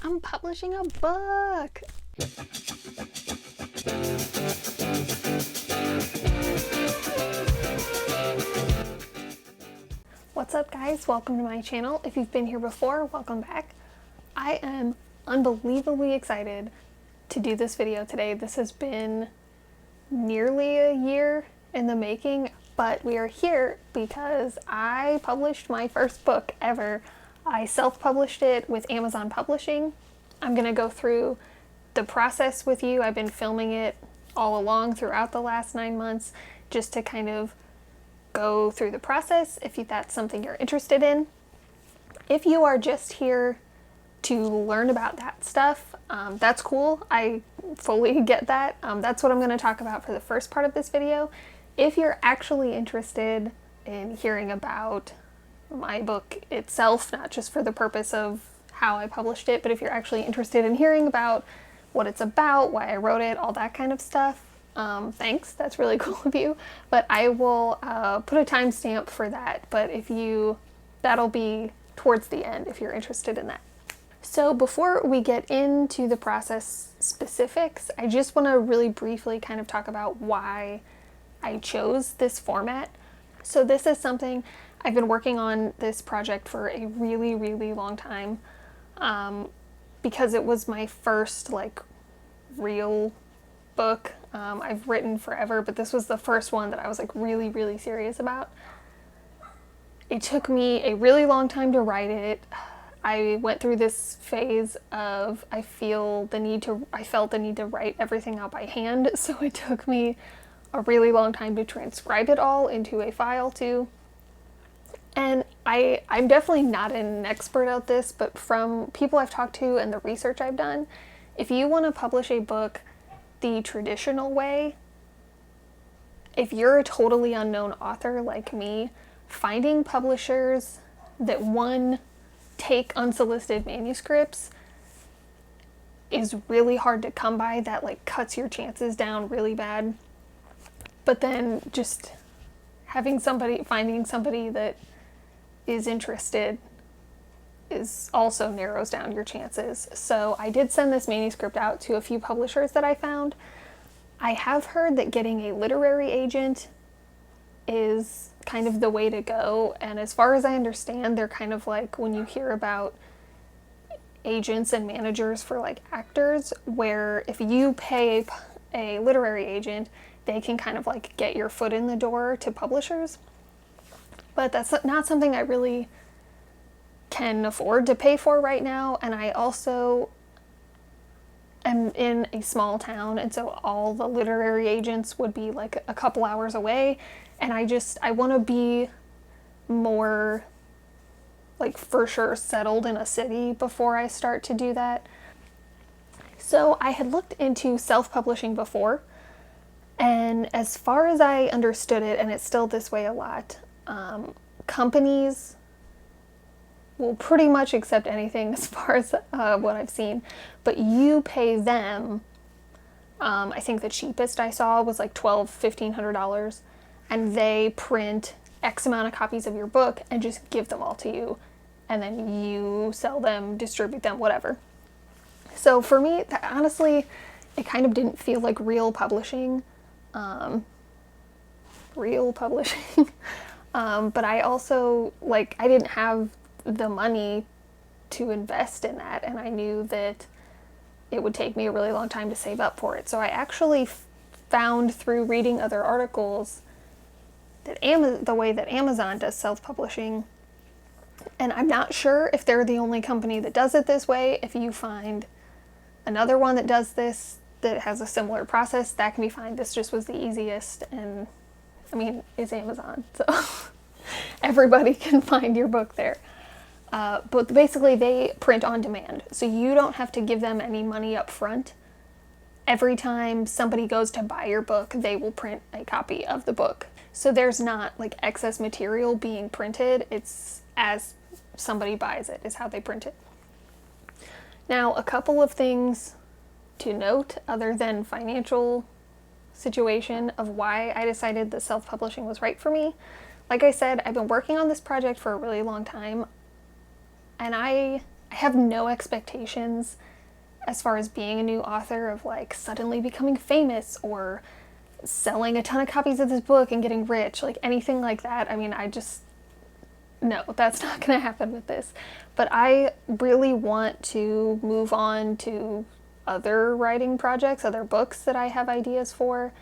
I'm publishing a book. What's up, guys? Welcome to my channel. If you've been here before, welcome back. I am unbelievably excited to do this video today. This has been nearly a year in the making, but we are here because I published my first book ever. I self-published it with Amazon Publishing. I'm going to go through the process with you. I've been filming it all along throughout the last 9 months just to kind of go through the process if that's something you're interested in. If you are just here to learn about that stuff, that's cool. I fully get that. That's what I'm going to talk about for the first part of this video. If you're actually interested in hearing about my book itself, not just for the purpose of how I published it, but if you're actually interested in hearing about what it's about, why I wrote it, all that kind of stuff, thanks, that's really cool of you. But I will put a timestamp for that, but that'll be towards the end if you're interested in that. So before we get into the process specifics, I just want to really briefly kind of talk about why I chose this format. So this is something I've been working on this project for a really, really long time, because it was my first real book. I've written forever, but this was the first one that I was really, really serious about. It took me a really long time to write it. I went through this phase of I felt the need to write everything out by hand, so it took me a really long time to transcribe it all into a file too. And I'm definitely not an expert at this, but from people I've talked to and the research I've done, if you want to publish a book the traditional way, if you're a totally unknown author like me, finding publishers that take unsolicited manuscripts is really hard to come by. That cuts your chances down really bad. But then just finding somebody that is interested also narrows down your chances. So I did send this manuscript out to a few publishers that I found. I have heard that getting a literary agent is kind of the way to go, and as far as I understand, they're kind of like when you hear about agents and managers for actors, where if you pay a literary agent, they can kind of get your foot in the door to publishers. But that's not something I really can afford to pay for right now, and I also am in a small town, and so all the literary agents would be a couple hours away, and I want to be more for sure settled in a city before I start to do that. So I had looked into self-publishing before, and as far as I understood it, and it's still this way a lot, companies will pretty much accept anything as far as what I've seen, but you pay them. I think the cheapest I saw was $1,200–$1,500, and they print X amount of copies of your book and just give them all to you, and then you sell them, distribute them, whatever. So for me, honestly, it kind of didn't feel like real publishing. But I also, I didn't have the money to invest in that, and I knew that it would take me a really long time to save up for it. So I actually found through reading other articles that the way that Amazon does self-publishing, and I'm not sure if they're the only company that does it this way. If you find another one that does this, that has a similar process, that can be fine. This just was the easiest, and I mean, it's Amazon, so everybody can find your book there. But basically they print on demand, so you don't have to give them any money up front. Every time somebody goes to buy your book, they will print a copy of the book. So there's not excess material being printed. It's as somebody buys it is how they print it. Now, a couple of things to note other than financial situation of why I decided that self-publishing was right for me. Like I said, I've been working on this project for a really long time, and I I have no expectations as far as being a new author of like suddenly becoming famous or selling a ton of copies of this book and getting rich, like anything like that. I mean, no, that's not going to happen with this. But I really want to move on to other writing projects, other books that I have ideas for.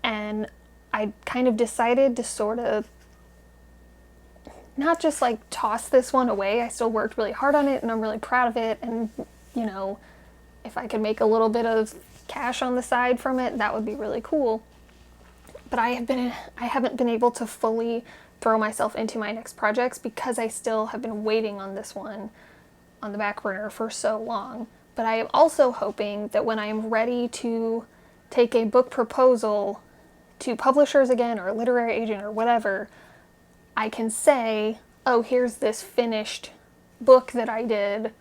And I kind of decided to sort of not just like toss this one away. I still worked really hard on it and I'm really proud of it. And, you know, if I could make a little bit of cash on the side from it, that would be really cool. But I haven't been able to fully throw myself into my next projects because I still have been waiting on this one on the back burner for so long. But I am also hoping that when I am ready to take a book proposal to publishers again or a literary agent or whatever, I can say, oh, here's this finished book that I did.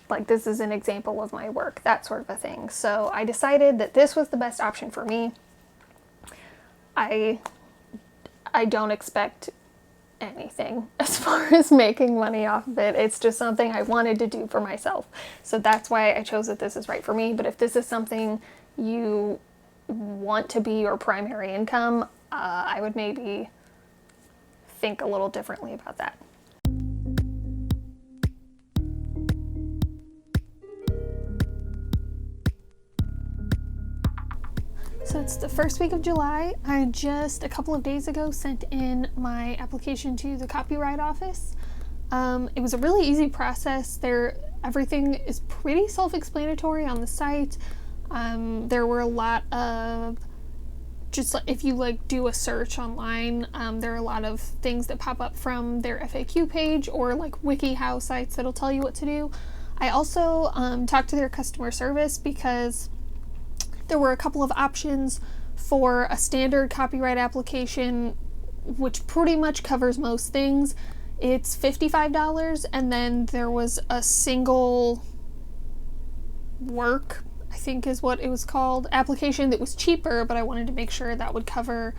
Like, this is an example of my work, that sort of a thing. So I decided that this was the best option for me. I don't expect anything as far as making money off of it. It's just something I wanted to do for myself. So that's why I chose that this is right for me. But if this is something you want to be your primary income, I would maybe think a little differently about that. So it's the first week of July. I just a couple of days ago sent in my application to the copyright office. It was a really easy process. Everything is pretty self-explanatory on the site. There were a lot of, just like if you like do a search online, there are a lot of things that pop up from their FAQ page or like WikiHow sites that'll tell you what to do. I also talked to their customer service because there were a couple of options for a standard copyright application, which pretty much covers most things. It's $55, and then there was a single work, I think is what it was called, application that was cheaper, but I wanted to make sure that would cover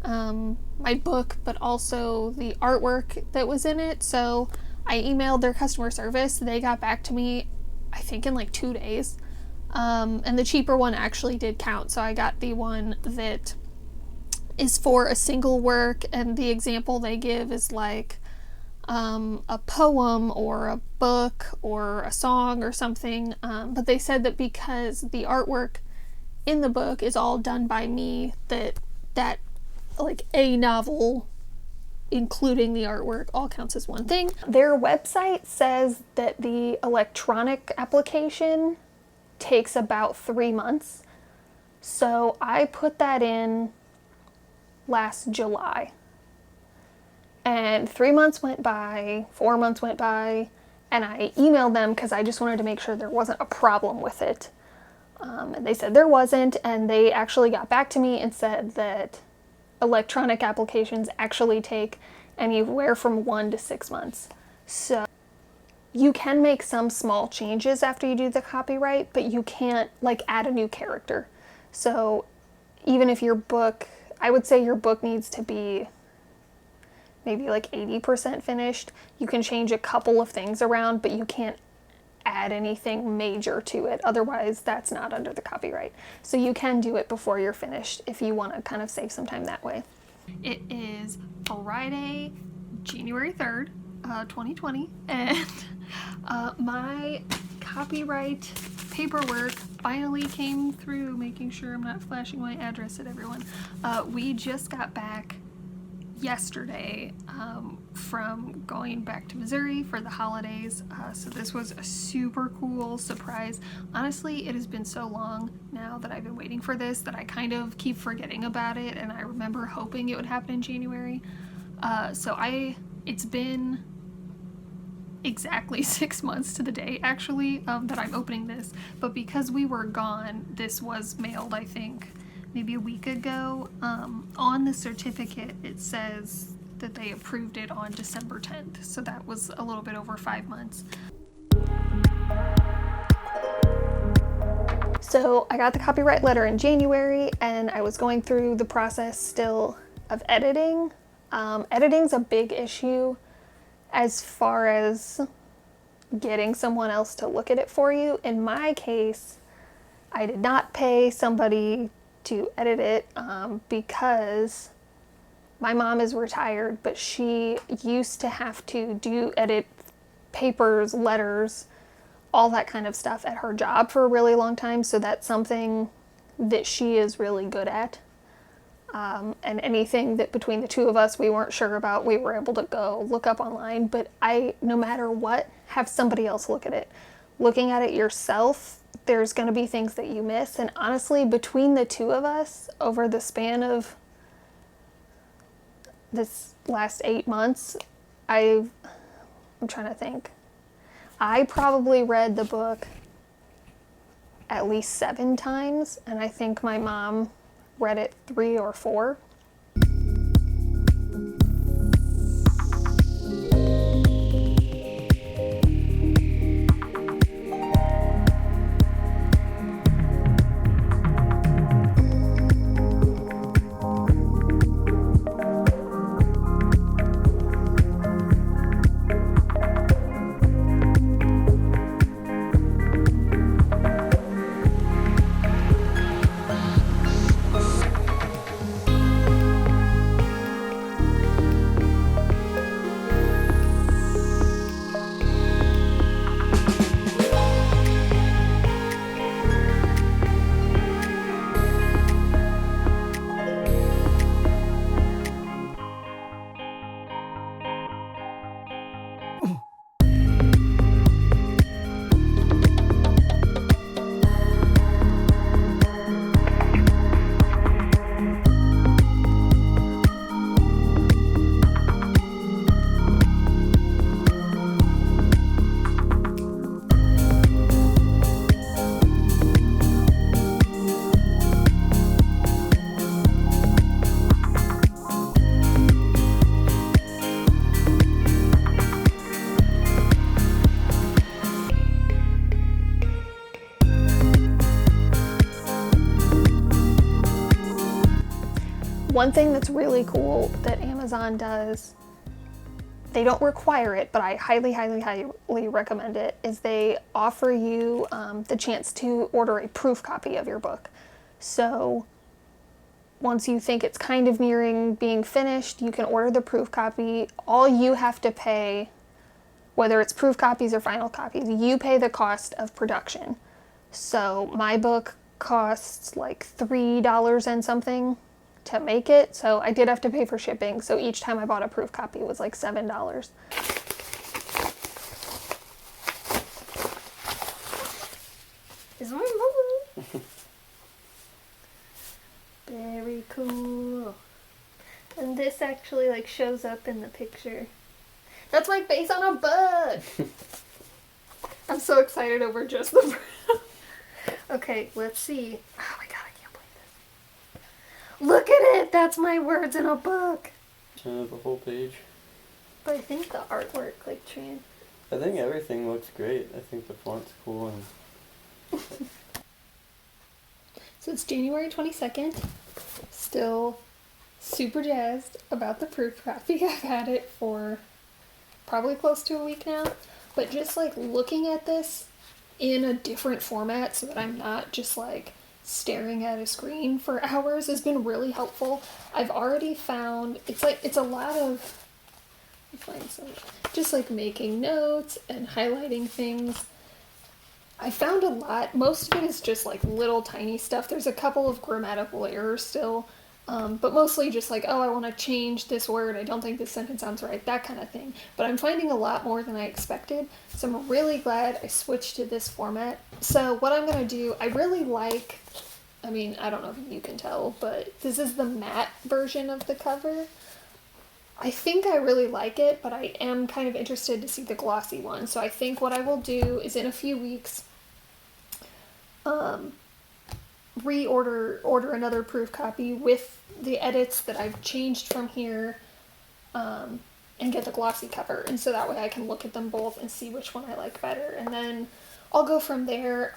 my book, but also the artwork that was in it. So I emailed their customer service. They got back to me, I think in like 2 days. And the cheaper one actually did count. So I got the one that is for a single work, and the example they give is like a poem or a book or a song or something. But they said that because the artwork in the book is all done by me, that like a novel including the artwork all counts as one thing. Their website says that the electronic application takes about 3 months. So I put that in last July. And 3 months went by, 4 months went by, and I emailed them because I just wanted to make sure there wasn't a problem with it. And they said there wasn't, and they actually got back to me and said that electronic applications actually take anywhere from 1 to 6 months. So you can make some small changes after you do the copyright, but you can't like add a new character. So even if your book, I would say your book needs to be maybe like 80% finished. You can change a couple of things around, but you can't add anything major to it. Otherwise, that's not under the copyright. So you can do it before you're finished if you want to kind of save some time that way. It is Friday, January 3rd, 2020, and my copyright paperwork finally came through, making sure I'm not flashing my address at everyone. We just got back yesterday from going back to Missouri for the holidays, so this was a super cool surprise. Honestly, it has been so long now that I've been waiting for this that I kind of keep forgetting about it, and I remember hoping it would happen in January. It's been exactly 6 months to the day actually that I'm opening this, but because we were gone, this was mailed I think maybe a week ago. On the certificate it says that they approved it on December 10th, so that was a little bit over 5 months. So I got the copyright letter in January, and I was going through the process still of editing. Editing's a big issue as far as getting someone else to look at it for you. In my case, I did not pay somebody to edit it because my mom is retired, but she used to have to edit papers, letters, all that kind of stuff at her job for a really long time. So that's something that she is really good at. And anything that between the two of us we weren't sure about, we were able to go look up online. But no matter what, have somebody else look at it. Looking at it yourself, there's going to be things that you miss. And honestly, between the two of us, over the span of this last 8 months, I'm trying to think. I probably read the book at least 7 times, and I think my mom read it 3 or 4. One thing that's really cool that Amazon does, they don't require it, but I highly, highly, highly recommend it, is they offer you the chance to order a proof copy of your book. So once you think it's kind of nearing being finished, you can order the proof copy. All you have to pay, whether it's proof copies or final copies, you pay the cost of production. So my book costs like $3 and something to make it, so I did have to pay for shipping, so each time I bought a proof copy it was like $7. Is my mom? Very cool. And this actually like shows up in the picture. That's like based on a book. I'm so excited over just the Okay, let's see. Oh my god, I can't believe this. Look at it! That's my words in a book. The whole page. But I think the artwork, like, I think everything looks great. I think the font's cool and... So it's January 22nd. Still super jazzed about the proof copy. I've had it for probably close to a week now. But just like looking at this in a different format so that I'm not just like staring at a screen for hours has been really helpful. I've already found it's a lot of, find some, just like making notes and highlighting things. I found a lot. Most of it is just like little tiny stuff. There's a couple of grammatical errors still, but mostly just like, oh, I want to change this word. I don't think this sentence sounds right, that kind of thing. But I'm finding a lot more than I expected, so I'm really glad I switched to this format. So what I'm going to do, I really like, I mean, I don't know if you can tell, but this is the matte version of the cover. I think I really like it, but I am kind of interested to see the glossy one. So I think what I will do is in a few weeks, order another proof copy with the edits that I've changed from here, and get the glossy cover. And so that way I can look at them both and see which one I like better. And then I'll go from there.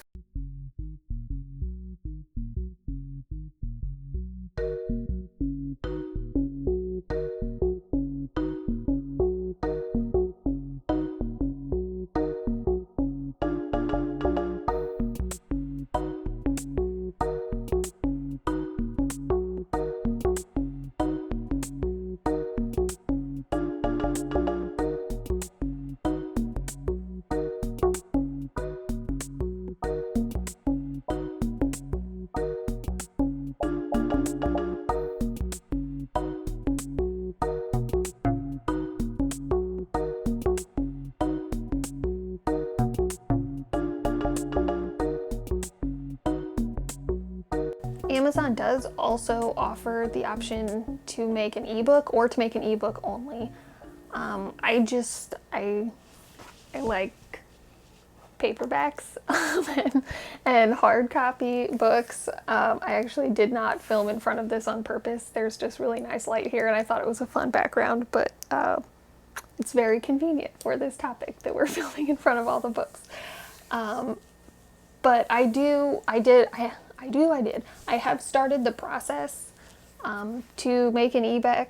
Amazon does also offer the option to make an ebook or to make an ebook only. I like paperbacks and hard copy books. I actually did not film in front of this on purpose. There's just really nice light here and I thought it was a fun background, but it's very convenient for this topic that we're filming in front of all the books. But I have started the process to make an ebook,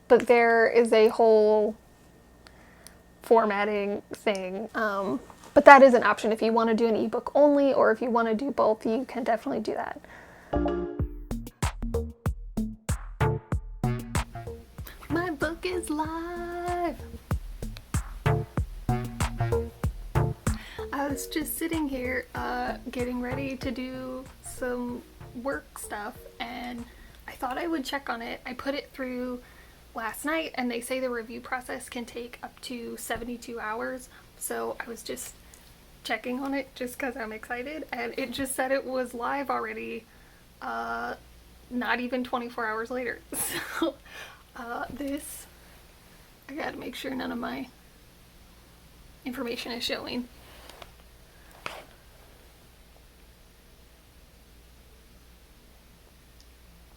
but there is a whole formatting thing. But that is an option if you want to do an ebook only, or if you want to do both, you can definitely do that. My book is live! I was just sitting here getting ready to do some work stuff and I thought I would check on it. I put it through last night and they say the review process can take up to 72 hours. So I was just checking on it just because I'm excited, and it just said it was live already, not even 24 hours later. So this, I gotta make sure none of my information is showing.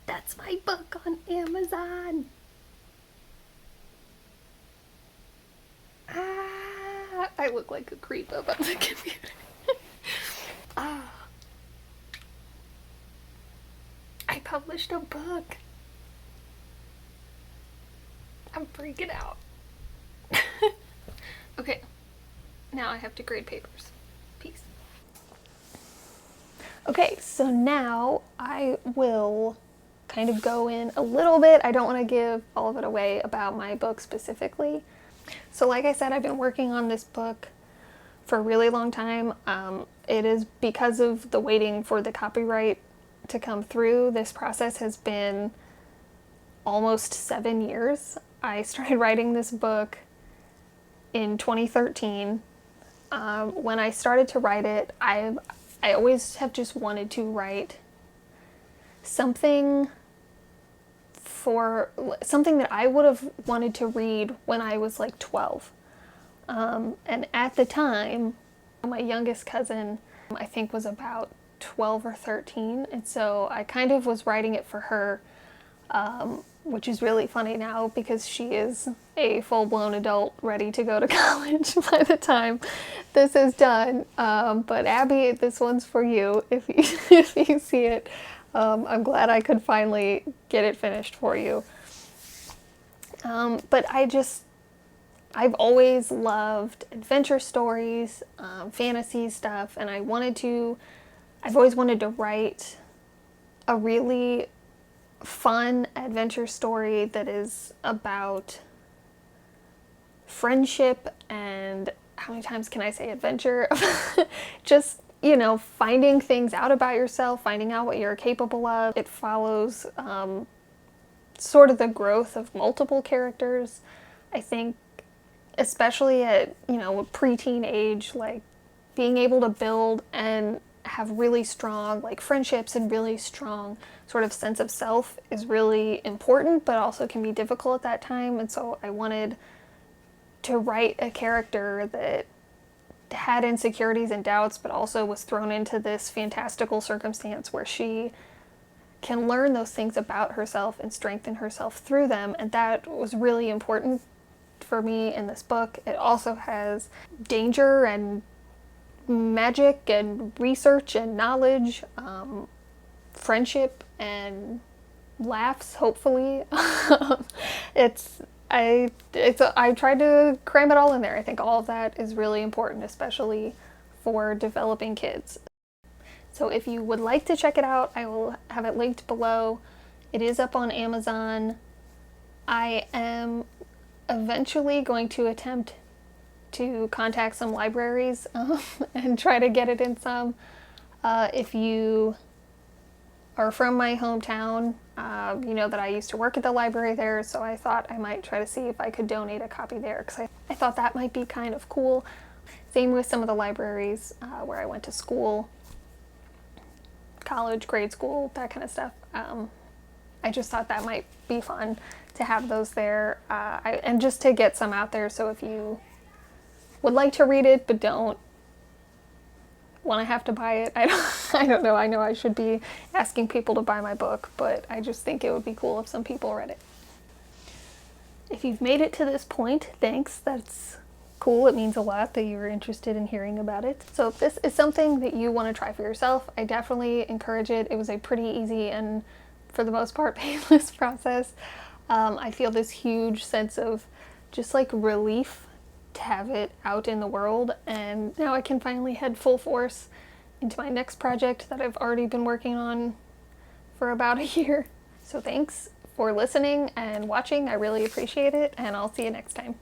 That's my book on Amazon. I look like a creep up on the computer. I published a book. I'm freaking out. Okay, now I have to grade papers. Peace. Okay, so now I will kind of go in a little bit. I don't want to give all of it away about my book specifically. So like I said, I've been working on this book for a really long time. It is because of the waiting for the copyright to come through. This process has been almost 7 years. I started writing this book in 2013. When I started to write it, I always have just wanted to write something that I would have wanted to read when I was like 12. And at the time, my youngest cousin, I think, was about 12 or 13. And so I kind of was writing it for her, which is really funny now because she is a full-blown adult ready to go to college by the time this is done. But Abby, this one's for you if you see it. I'm glad I could finally get it finished for you. But I've always loved adventure stories, fantasy stuff, and I've always wanted to write a really fun adventure story that is about friendship and, how many times can I say adventure? Just, finding things out about yourself, finding out what you're capable of. It follows sort of the growth of multiple characters. I think especially at, a preteen age, like being able to build and have really strong friendships and really strong sort of sense of self is really important, but also can be difficult at that time. And so I wanted to write a character that had insecurities and doubts, but also was thrown into this fantastical circumstance where she can learn those things about herself and strengthen herself through them. And that was really important for me in this book. It also has danger and magic and research and knowledge, friendship and laughs, hopefully. I tried to cram it all in there. I think all of that is really important, especially for developing kids. So if you would like to check it out, I will have it linked below. It is up on Amazon. I am eventually going to attempt to contact some libraries and try to get it in some. If you are from my hometown, you know that I used to work at the library there, so I thought I might try to see if I could donate a copy there, because I thought that might be kind of cool. Same with some of the libraries where I went to school, college, grade school, that kind of stuff. I just thought that might be fun to have those there, and just to get some out there. So if you would like to read it but don't want to have to buy it, I don't know. I know I should be asking people to buy my book, but I just think it would be cool if some people read it. If you've made it to this point, thanks. That's cool. It means a lot that you were interested in hearing about it. So if this is something that you want to try for yourself, I definitely encourage it. It was a pretty easy and, for the most part, painless process. I feel this huge sense of just like relief to have it out in the world, and now I can finally head full force into my next project that I've already been working on for about a year. So thanks for listening and watching. I really appreciate it, and I'll see you next time.